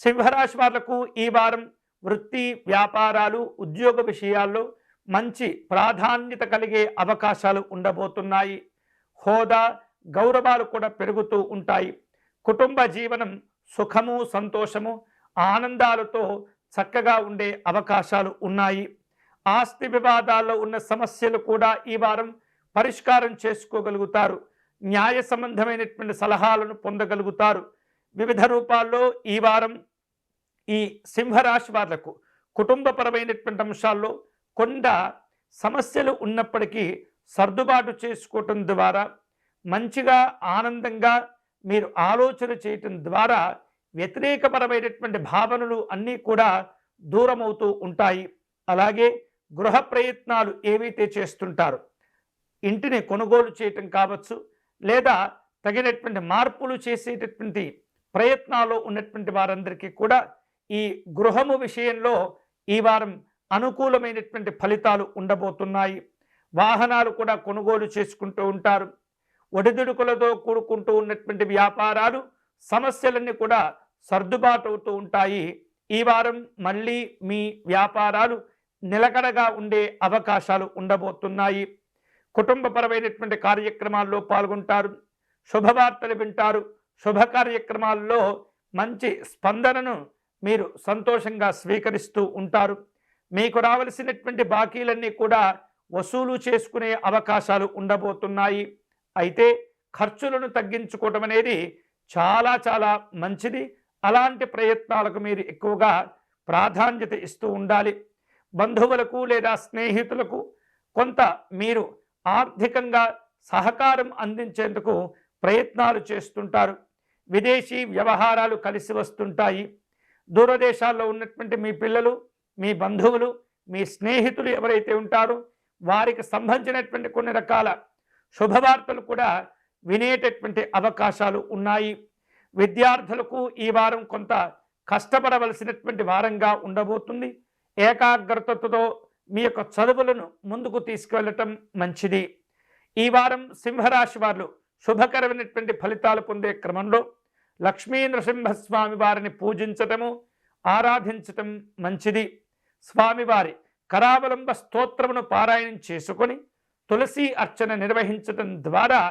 సింహరాశి వాళ్లకు ఈ వారం వృత్తి, వ్యాపారాలు, ఉద్యోగ విషయాల్లో మంచి ప్రాధాన్యత కలిగే అవకాశాలు ఉండబోతున్నాయి. హోదా, గౌరవాలు కూడా పెరుగుతూ ఉంటాయి. కుటుంబ జీవనం సుఖము, సంతోషము, ఆనందాలతో చక్కగా ఉండే అవకాశాలు ఉన్నాయి. ఆస్తి వివాదాల్లో ఉన్న సమస్యలు కూడా ఈ వారం పరిష్కారం చేసుకోగలుగుతారు. న్యాయ సంబంధమైనటువంటి సలహాలను పొందగలుగుతారు. వివిధ రూపాల్లో ఈ వారం ఈ సింహరాశి వాళ్లకు కుటుంబపరమైనటువంటి అంశాల్లో కొంత సమస్యలు ఉన్నప్పటికీ సర్దుబాటు చేసుకోవటం ద్వారా మంచిగా ఆనందంగా మీరు ఆలోచన చేయటం ద్వారా వ్యతిరేకపరమైనటువంటి భావనలు అన్నీ కూడా దూరమవుతూ ఉంటాయి. అలాగే గృహ ప్రయత్నాలు ఏవైతే చేస్తుంటారో ఇంటిని కొనుగోలు చేయటం కావచ్చు, లేదా తగినటువంటి మార్పులు చేసేటటువంటి ప్రయత్నాలు ఉన్నటువంటి వారందరికీ కూడా ఈ గృహము విషయంలో ఈ వారం అనుకూలమైనటువంటి ఫలితాలు ఉండబోతున్నాయి. వాహనాలు కూడా కొనుగోలు చేసుకుంటూ ఉంటారు. ఒడిదుడుకులతో కూడుకుంటూ ఉన్నటువంటి వ్యాపారాలు, సమస్యలన్నీ కూడా సర్దుబాటు అవుతూ ఉంటాయి. ఈ వారం మళ్ళీ మీ వ్యాపారాలు నిలకడగా ఉండే అవకాశాలు ఉండబోతున్నాయి. కుటుంబపరమైనటువంటి కార్యక్రమాల్లో పాల్గొంటారు. శుభవార్తలు వింటారు. శుభ కార్యక్రమాల్లో మంచి స్పందనను మీరు సంతోషంగా స్వీకరిస్తూ ఉంటారు. మీకు రావలసినటువంటి బాకీలన్నీ కూడా వసూలు చేసుకునే అవకాశాలు ఉండబోతున్నాయి. అయితే ఖర్చులను తగ్గించుకోవటం అనేది చాలా చాలా మంచిది. అలాంటి ప్రయత్నాలకు మీరు ఎక్కువగా ప్రాధాన్యత ఇస్తూ ఉండాలి. బంధువులకు లేదా స్నేహితులకు కొంత మీరు ఆర్థికంగా సహకారం అందించేందుకు ప్రయత్నాలు చేస్తుంటారు. విదేశీ వ్యవహారాలు కలిసి వస్తుంటాయి. దూరదేశాల్లో ఉన్నటువంటి మీ పిల్లలు, మీ బంధువులు, మీ స్నేహితులు ఎవరైతే ఉంటారో వారికి సంబంధించినటువంటి కొన్ని రకాల శుభవార్తలు కూడా వినేటటువంటి అవకాశాలు ఉన్నాయి. విద్యార్థులకు ఈ వారం కొంత కష్టపడవలసినటువంటి వారంగా ఉండబోతుంది. ఏకాగ్రతతో మీ యొక్క చదువులను ముందుకు తీసుకువెళ్ళటం మంచిది. ఈ వారం సింహరాశి వారు శుభకరమైనటువంటి ఫలితాలు పొందే క్రమంలో లక్ష్మీ నృసింహస్వామి వారిని పూజించటము, ఆరాధించటం మంచిది. స్వామివారి కరావలంబ స్తోత్రమును పారాయణం చేసుకొని తులసి అర్చన నిర్వహించటం ద్వారా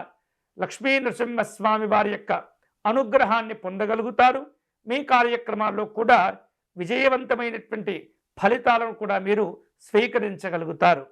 లక్ష్మీ నృసింహస్వామి వారి యొక్క అనుగ్రహాన్ని పొందగలుగుతారు. మీ కార్యక్రమాల్లో కూడా విజయవంతమైనటువంటి ఫలితాలను కూడా మీరు స్వీకరించగలుగుతారు.